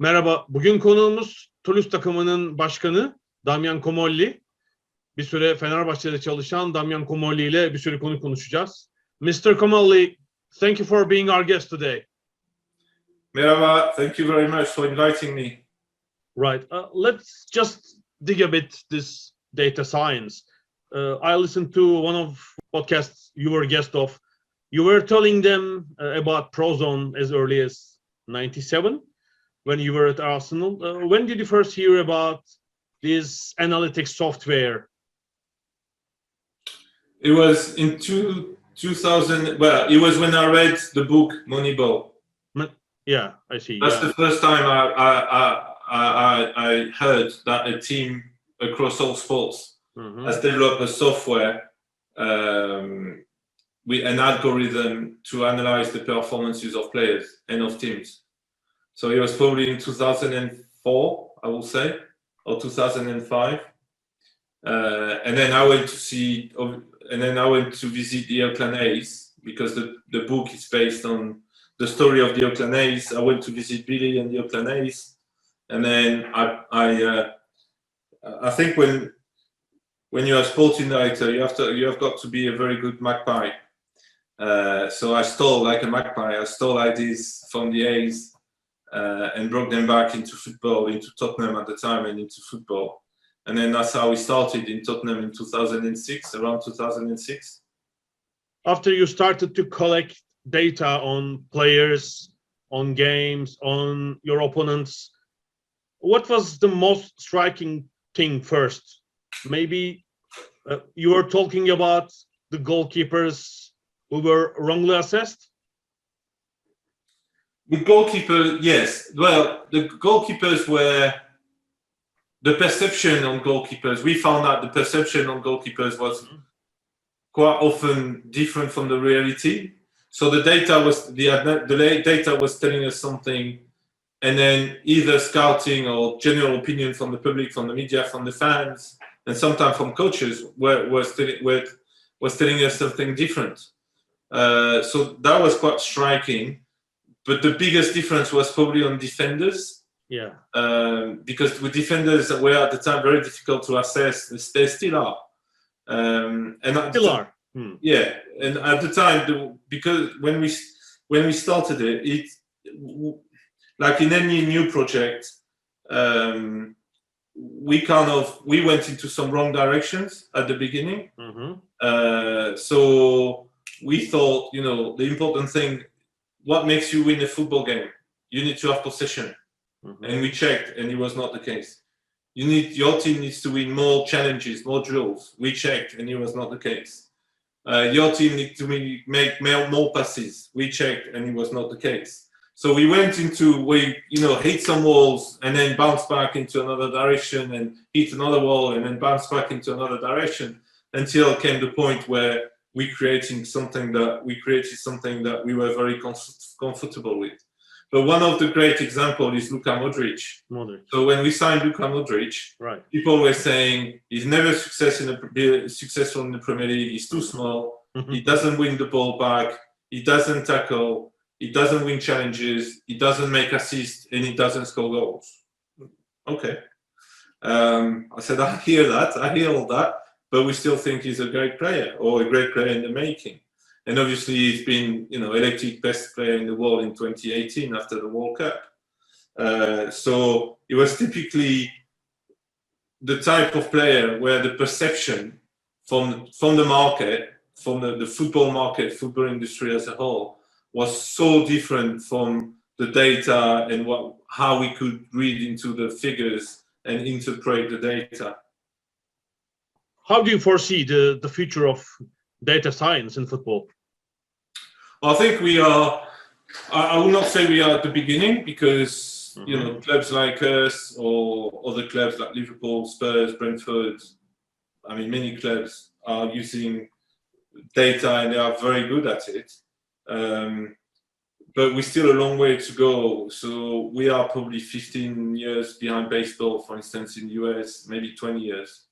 Merhaba, bugün konuğumuz Toulouse takımının başkanı Damien Comolli. Bir süre Fenerbahçe'de çalışan Damien Comolli ile bir sürü konu konuşacağız. Mr. Comolli, thank you for being our guest today. Merhaba, thank you very much for inviting me. Right, let's just dig a bit this data science. I listened to one of podcasts you were a guest of. You were telling them about Prozone as early as 97. When you were at Arsenal. When did you first hear about this analytics software? It was in 2000. Well, it was when I read the book Moneyball. Yeah, I see. That's the first time I heard that a team across all sports has developed a software with an algorithm to analyze the performances of players and of teams. So it was probably in 2004, I will say, or 2005. And then I went to see, and then I went to visit the Oakland A's because the book is based on the story of the Oakland A's. I went to visit Belli and the Oakland A's, and then I think when you're a sporting director, you have got to be a very good magpie. So I stole like a magpie. I stole ideas from the A's. And brought them back into football, into Tottenham at the time, and into football. And then that's how we started in Tottenham in 2006, around 2006. After you started to collect data on players, on games, on your opponents, what was the most striking thing first? Maybe you were talking about the goalkeepers who were wrongly assessed? The goalkeeper, yes. Well, the goalkeepers were the perception on goalkeepers. We found out the perception on goalkeepers was quite often different from the reality. So the data was telling us something, and then either scouting or general opinion from the public, from the media, from the fans, and sometimes from coaches was telling us something different. So that was quite striking. But the biggest difference was probably on defenders. Yeah. Because with defenders were at the time very difficult to assess. They still are. Yeah. And at the time, because when we started it, like in any new project, we went into some wrong directions at the beginning. So we thought, the important thing. What makes you win a football game? You need to have possession. And we checked, and it was not the case. Your team needs to win more challenges, more drills. We checked, and it was not the case. Your team needs to make more passes. We checked, and it was not the case. So we went into hit some walls and then bounce back into another direction and hit another wall and then bounce back into another direction until came the point where we created something that we were very comfortable with. But one of the great examples is Luka Modric. So when we signed Luka Modric, people were saying he's never successful in the Premier League. He's too small. He doesn't win the ball back. He doesn't tackle. He doesn't win challenges. He doesn't make assists, and he doesn't score goals. Okay. I said, I hear that. I hear all that. But we still think he's a great player, or a great player in the making. And obviously he's been, elected best player in the world in 2018 after the World Cup. So it was typically the type of player where the perception from the market, from the football market, football industry as a whole, was so different from the data and how we could read into the figures and interpret the data. How do you foresee the future of data science in football? I think we are. I will not say we are at the beginning because clubs like us or other clubs like Liverpool, Spurs, Brentford. I mean, many clubs are using data and they are very good at it. But we're still a long way to go. So we are probably 15 years behind baseball, for instance, in the US, maybe 20 years.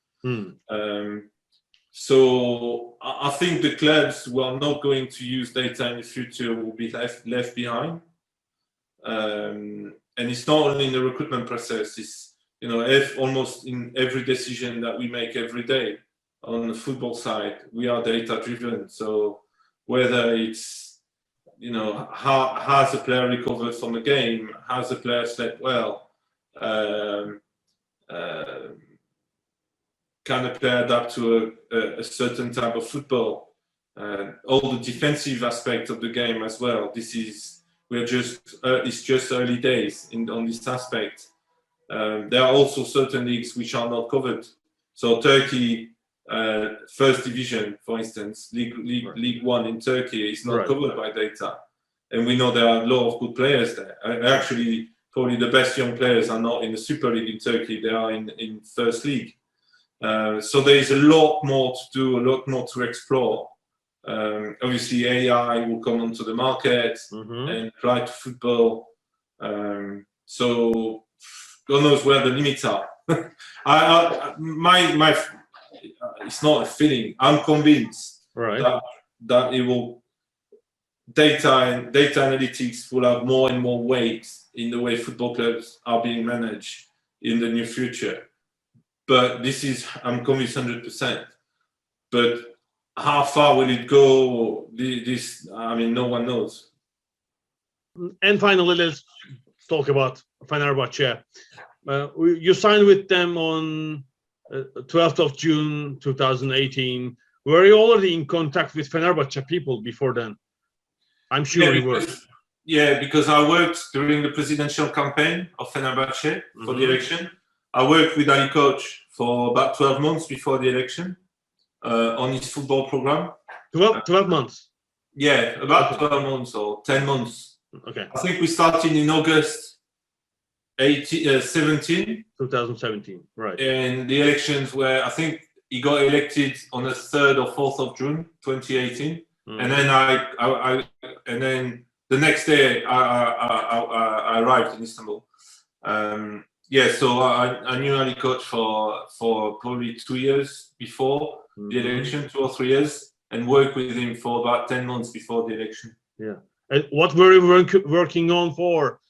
So I think the clubs who are not going to use data in the future will be left behind. and it's not only in the recruitment process. It's, you know, almost in every decision that we make every day on the football side, we are data driven. So whether it's, you know, how has a player recovered from a game, has a player slept well, can a player adapt to a certain type of football, all the defensive aspects of the game as well. It's just early days on this aspect. There are also certain leagues which are not covered. So Turkey, first division, for instance, League One in Turkey is not covered by data, and we know there are a lot of good players there. Actually, probably the best young players are not in the Super League in Turkey; they are in First League. So there is a lot more to do, a lot more to explore. Obviously, AI will come onto the market and apply to football. So God knows where the limits are. It's not a feeling. I'm convinced that it will. Data and data analytics will have more and more weight in the way football clubs are being managed in the near future. But I'm convinced 100%. But how far will it go? No one knows. And finally, let's talk about Fenerbahçe. You signed with them on 12th of June 2018. Were you already in contact with Fenerbahçe people before then? I'm sure you were. Yeah, because I worked during the presidential campaign of Fenerbahçe for the election. I worked with Ali Coach for about 12 months before the election on his football program. 12 months? Yeah, about 12 months or 10 months. Okay. I think we started in August 2017. Right. And the elections were, I think he got elected on the 3rd or 4th of June, 2018. And then and then the next day I arrived in Istanbul. So I knew Ali Coach for probably 2 years before the election, 2 or 3 years, and worked with him for about 10 months before the election. Yeah. And what were you working on for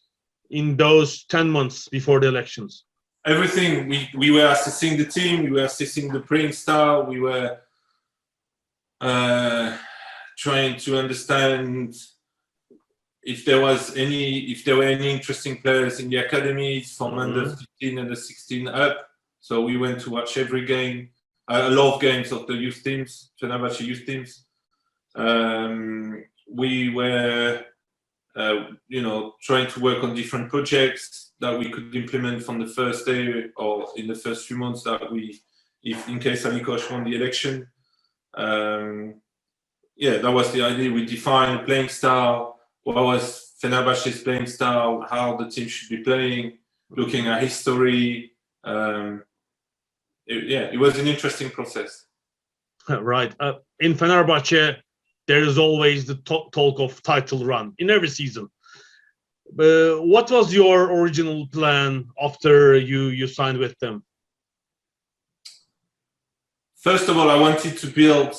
in those 10 months before the elections? Everything. We were assessing the team. We were assessing the playing style. We were trying to understand if there were any interesting players in the academies from under 15 and 16 up. So we went to watch every game, a lot of games of the youth teams, Fenerbahçe youth teams. We were, trying to work on different projects that we could implement from the first day or in the first few months that if in case Ali Koç won the election. That was the idea. We defined the playing style. What was Fenerbahçe's playing style? How the team should be playing? Looking at history. It was an interesting process. Right. In Fenerbahçe, there is always the talk of title run in every season. What was your original plan after you signed with them? First of all, I wanted to build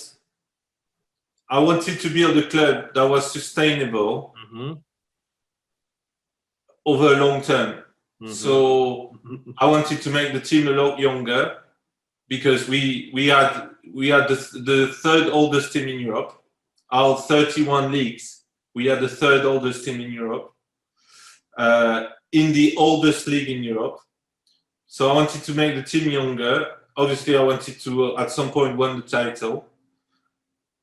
a club that was sustainable over a long term. So I wanted to make the team a lot younger because we had the third oldest team in Europe. Out of 31 leagues, we had the third oldest team in Europe. In the oldest league in Europe. So I wanted to make the team younger. Obviously, I wanted to, at some point, win the title.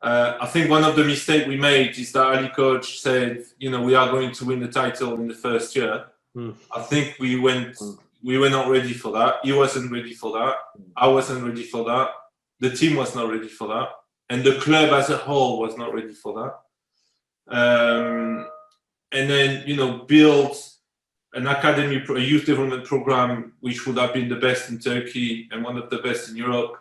I think one of the mistakes we made is that Ali Koç said, we are going to win the title in the first year. I think we were not ready for that. He wasn't ready for that. I wasn't ready for that. The team was not ready for that. And the club as a whole was not ready for that. And then, build an academy, a youth development program, which would have been the best in Turkey and one of the best in Europe.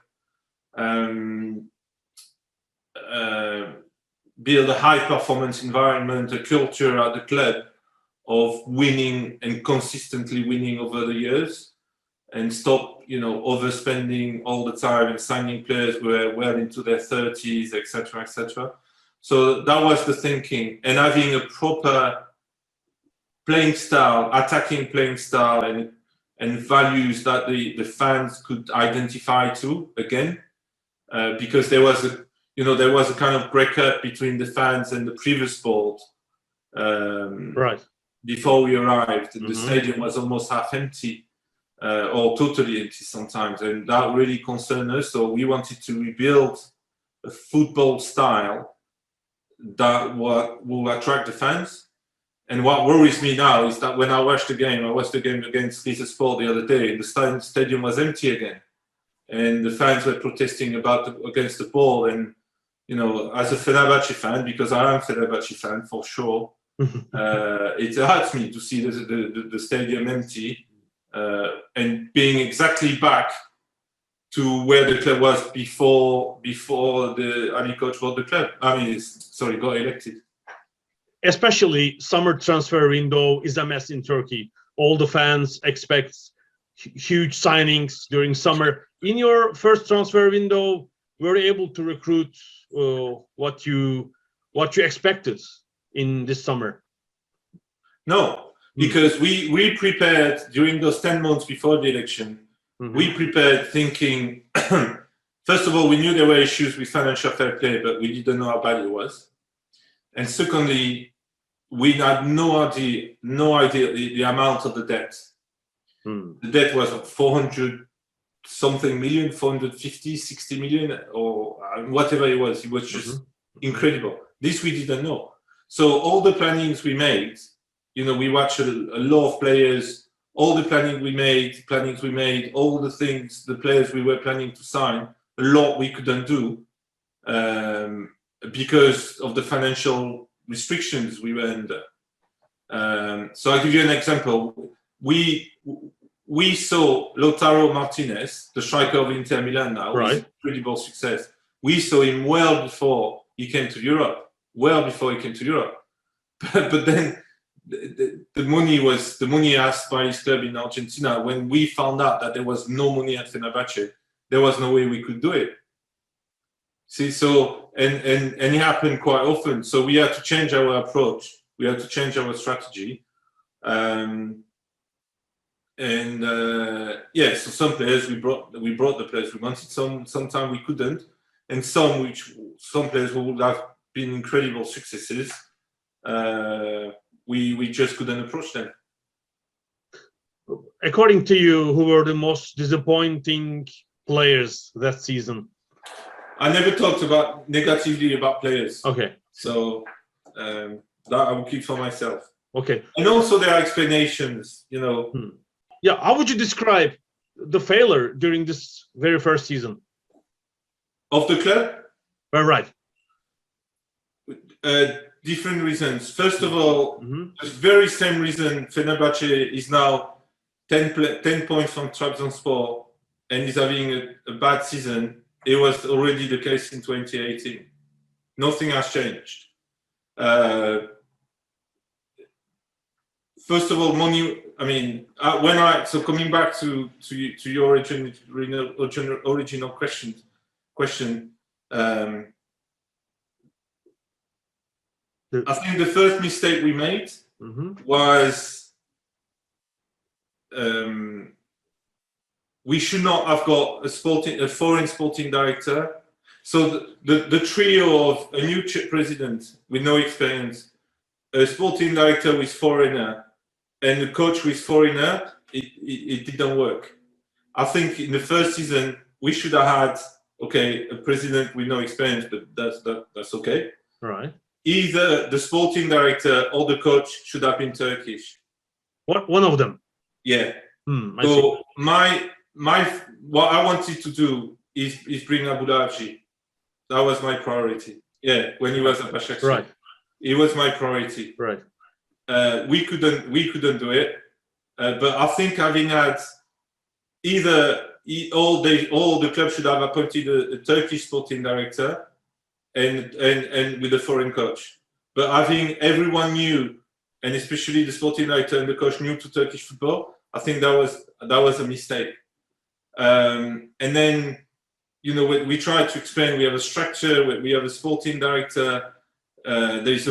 Build a high performance environment, a culture at the club of winning and consistently winning over the years, and stop, overspending all the time and signing players who were well into their 30s, etc., etc. So that was the thinking, and having a proper playing style, attacking playing style, and values that the fans could identify to again, because there was a kind of breakup between the fans and the previous board. Right. Before we arrived, the stadium was almost half empty, or totally empty sometimes, and that really concerned us. So we wanted to rebuild a football style that will attract the fans. And what worries me now is that when I watched the game against Lisa Sport the other day, the stadium was empty again, and the fans were protesting against the ball. And as a Fenerbahçe fan, because I am a Fenerbahçe fan for sure, it hurts me to see the stadium empty, and being exactly back to where the club was before the Ali coach got got elected. Especially summer transfer window is a mess in Turkey. All the fans expect huge signings during summer. In your first transfer window, were you able to recruit what you expected in this summer? No, because we prepared during those 10 months before the election. We prepared thinking, first of all, we knew there were issues with financial fair play, but we didn't know how bad it was. And secondly, we had no idea the amount of the debt. The debt was 400 something million, 450, 60 million, or whatever it was. It was just incredible. This we didn't know. So all the plannings we made, we watched a lot of players. All the plannings we made, all the things, the players we were planning to sign, a lot we couldn't do because of the financial restrictions we were under. So I'll give you an example. We saw Lautaro Martinez, the striker of Inter Milan now, with incredible success. We saw him well before he came to Europe. But then the money asked by his club in Argentina. When we found out that there was no money at Fenerbahçe, there was no way we could do it. See, so and it happened quite often. So we had to change our approach. We had to change our strategy. So some players we brought the players we wanted. Sometimes we couldn't, and some players who would have been incredible successes. We just couldn't approach them. According to you, who were the most disappointing players that season? I never talked negatively about players. Okay. So that I will keep for myself. Okay. And also there are explanations, Yeah, how would you describe the failure during this very first season? Of the club? Well, right. Different reasons. First of all, the very same reason Fenerbahçe is now 10 points from Trabzonspor and is having a bad season. It was already the case in 2018. Nothing has changed. First of all, money. I mean, coming back to your original question. I think the first mistake we made was we should not have got a foreign sporting director. So the trio of a new president with no experience, a sporting director with foreigner, and a coach with foreigner, it didn't work. I think in the first season we should have had a president with no experience, but that's okay. Right. Either the sporting director or the coach should have been Turkish. One of them. Yeah. So what I wanted to do is bring Abu Dhabi. That was my priority. Yeah, when he was at Başakşehir. Right. It was my priority. Right. We couldn't do it. But I think having had all the clubs should have appointed a Turkish sporting director and with a foreign coach. But having everyone new, and especially the sporting director and the coach new to Turkish football, I think that was a mistake. And then, we tried to explain, we have a structure, we have a sporting director, there is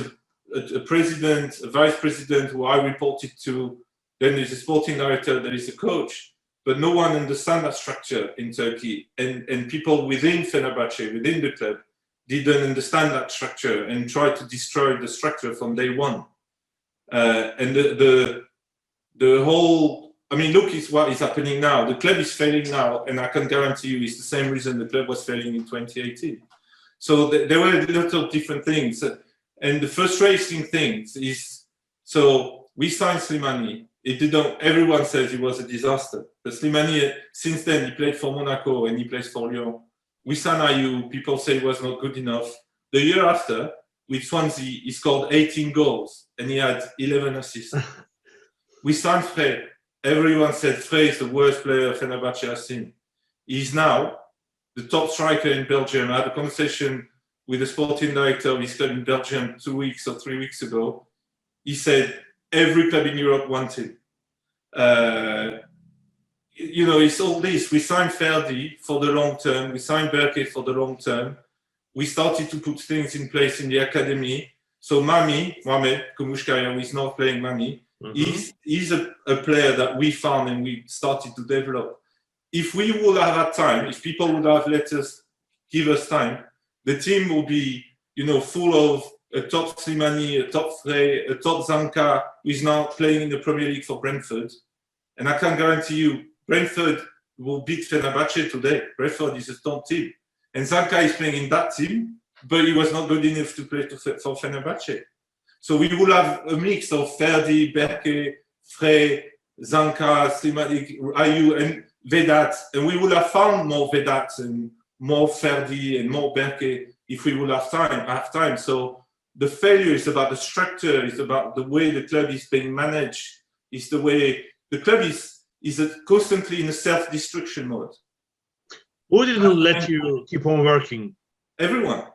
a president, a vice president who I reported to, then there's a sporting director, there is a coach, but no one understands that structure in Turkey. And people within Fenerbahce, within the club, didn't understand that structure and tried to destroy the structure from day one. And the whole, I mean, look is what is happening now. The club is failing now, and I can guarantee you it's the same reason the club was failing in 2018. So there were a lot of different things. And the frustrating thing is, so we signed Slimani. It didn't, everyone says it was a disaster. But Slimani, since then, he played for Monaco and he plays for Lyon. We signed Ayew, people say it was not good enough. The year after, with Swansea, he scored 18 goals and he had 11 assists. We signed Frey. Everyone said Frey is the worst player Fenerbahce has seen. He's now the top striker in Belgium. I had a conversation with the sporting director of his club in Belgium 2 weeks or 3 weeks ago. He said every club in Europe wanted. You know, it's all this. We signed Ferdi for the long term. We signed Berke for the long term. We started to put things in place in the academy. So Mohamed Kumushkaya, who is not playing Mami, he's a player that we found and we started to develop. If we would have had time, if people would have give us time, the team will be, you know, full of a top Slimani, a top Frey, a top Zanka, who is now playing in the Premier League for Brentford. And I can guarantee you, Brentford will beat Fenerbahce today. Brentford is a top team. And Zanka is playing in that team, but he was not good enough to play for Fenerbahce. So we will have a mix of Ferdi, Berke, Frey, Zanka, Slimani, Ayew, and Vedat. And we will have found more Vedat and more Ferdi and more Berke if we will have time. So the failure is about the structure, it's about the way the club is being managed, it's the way the club is constantly in a self-destruction mode. Who didn't let you keep on working? Everyone.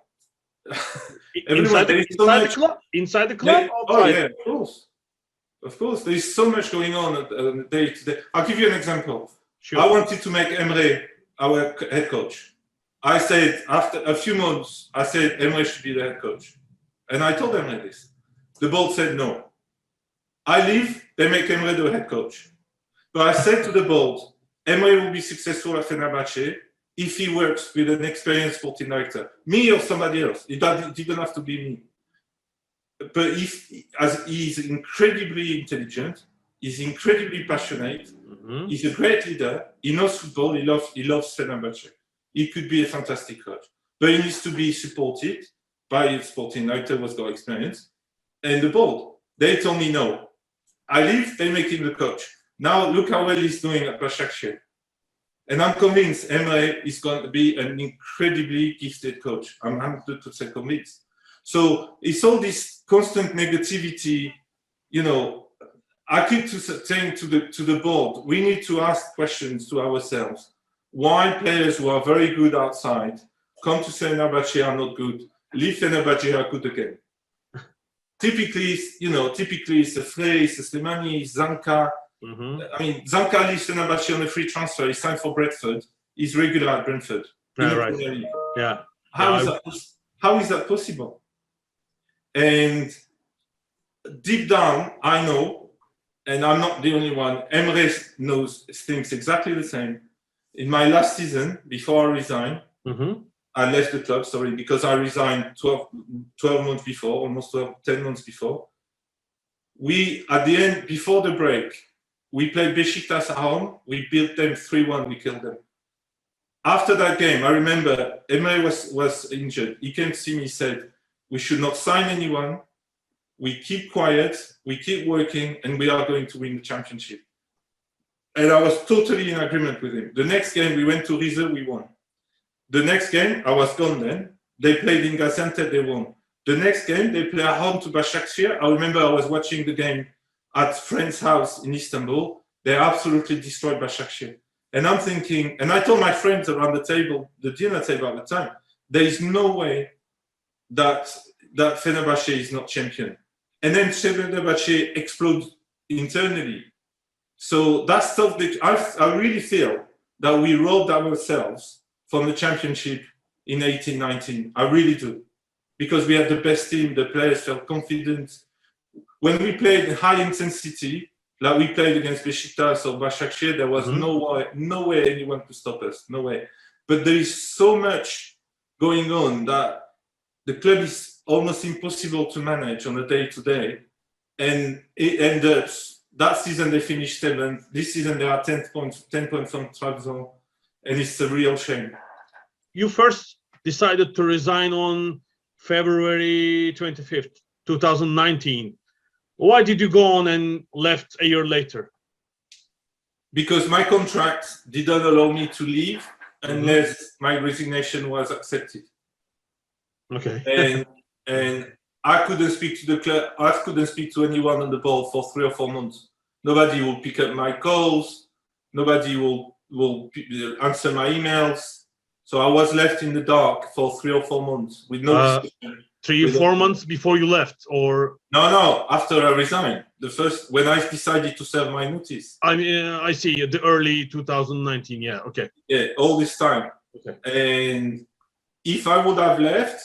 Inside the club? Oh yeah, of course. There is so much going on on the day to day. I'll give you an example. Sure. I wanted to make Emre our head coach. I said, after a few months, I said Emre should be the head coach. And I told Emre this. The board said no. I leave, they make Emre the head coach. But I said to the board, Emre will be successful at Fenerbahce if he works with an experienced sporting director. Me or somebody else. It didn't have to be me. But as he's incredibly intelligent, he's incredibly passionate, he's a great leader, he knows football, he loves Fenerbahce. He could be a fantastic coach. But he needs to be supported by a sporting director who's got experience. And the board, they told me no. I leave, they make him the coach. Now look how well he's doing at Başakşehir. And I'm convinced Emre is going to be an incredibly gifted coach. I'm 100% convinced. So it's all this constant negativity, you know. I keep saying to the board, we need to ask questions to ourselves. Why players who are very good outside come to Fenerbahce are not good, leave Fenerbahce are good again. Typically it's the Frey, it's the Slimani, it's Zanka. I mean, Zanka leaves Fenerbahce on a free transfer. He signed for Brentford. He's regular at Brentford. Yeah, right. Yeah. How is that possible? And deep down, I know, and I'm not the only one, Emre thinks exactly the same. In my last season, before I resigned, I left the club, because I resigned 12 months before, almost 10 months before. We, at the end, before the break, we played Beşiktaş at home. We beat them 3-1. We killed them. After that game, I remember Emre was injured. He came to see me. He said, "We should not sign anyone. We keep quiet. We keep working, and we are going to win the championship." And I was totally in agreement with him. The next game, we went to Rize. We won. The next game, I was gone then. They played in Gaziantep. They won. The next game, they played at home to Başakşehir. I remember I was watching the game at friend's house in Istanbul. They absolutely destroyed Başakşehir. And I'm thinking, and I told my friends around the table, the dinner table at the time, there is no way that Fenerbahce is not champion. And then Fenerbahce explodes internally. So that stuff that I really feel that we robbed ourselves from the championship in 18-19. I really do. because we had the best team, the players felt confident. When we played high intensity, like we played against Beşiktaş or Başakşehir, there was no way anyone could stop us, no way. But there is so much going on that the club is almost impossible to manage on a day-to-day. And it ended up, that season they finished 7th, this season they are 10 points from Trabzon, and it's a real shame. You first decided to resign on February 25th, 2019. Why did you go on and left a year later? Because my contract didn't allow me to leave unless my resignation was accepted. Okay. and I couldn't speak to the club, I couldn't speak to anyone on the board for 3 or 4 months. Nobody will pick up my calls, nobody will answer my emails. So I was left in the dark for 3 or 4 months with no discussion. 3 or 4 months before you left, or? No, after I resigned. When I decided to serve my notice. I mean, I see, the early 2019, yeah, okay. Yeah, all this time. Okay. And if I would have left,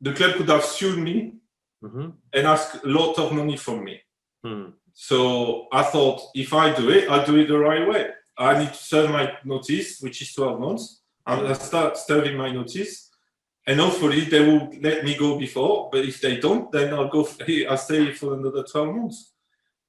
the club could have sued me and asked a lot of money from me. So I thought, if I do it, I'll do it the right way. I need to serve my notice, which is 12 months. I'll start serving my notice, and hopefully they will let me go before. But if they don't, then I'll stay for another 12 months.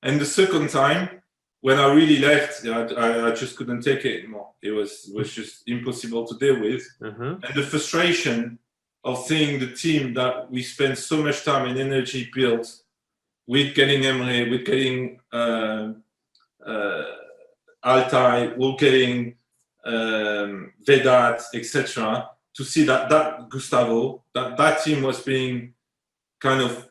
And the second time, when I really left, I just couldn't take it anymore. It was just impossible to deal with. And the frustration of seeing the team that we spent so much time and energy built with getting Emre, with getting Altay, with getting Vedat, etc., to see that Gustavo, that team was being kind of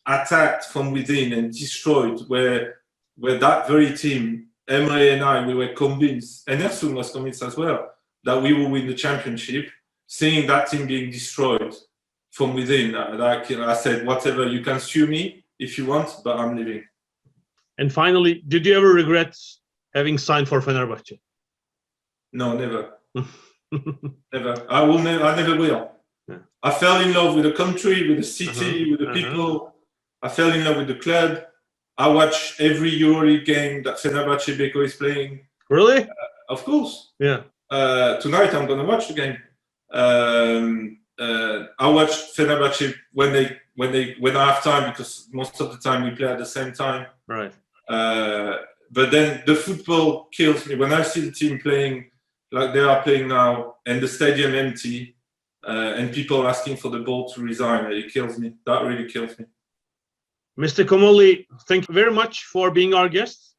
attacked from within and destroyed, where that very team, Emre and I, we were convinced, and Ersun was convinced as well, that we will win the championship. Seeing that team being destroyed from within, like I said, whatever, you can sue me if you want, but I'm leaving. And finally, did you ever regret having signed for Fenerbahçe? No, never. Never. I never will. Yeah. I fell in love with the country, with the city, with the people. I fell in love with the club. I watch every EuroLeague game that Fenerbahçe Beko is playing. Really? Of course. Yeah. Tonight I'm going to watch the game. I watch Fenerbahçe when I have time, because most of the time we play at the same time. Right. But then the football kills me when I see the team playing like they are playing now, and the stadium empty, and people asking for the ball to resign. It kills me. That really kills me. Mr. Comolli, thank you very much for being our guest.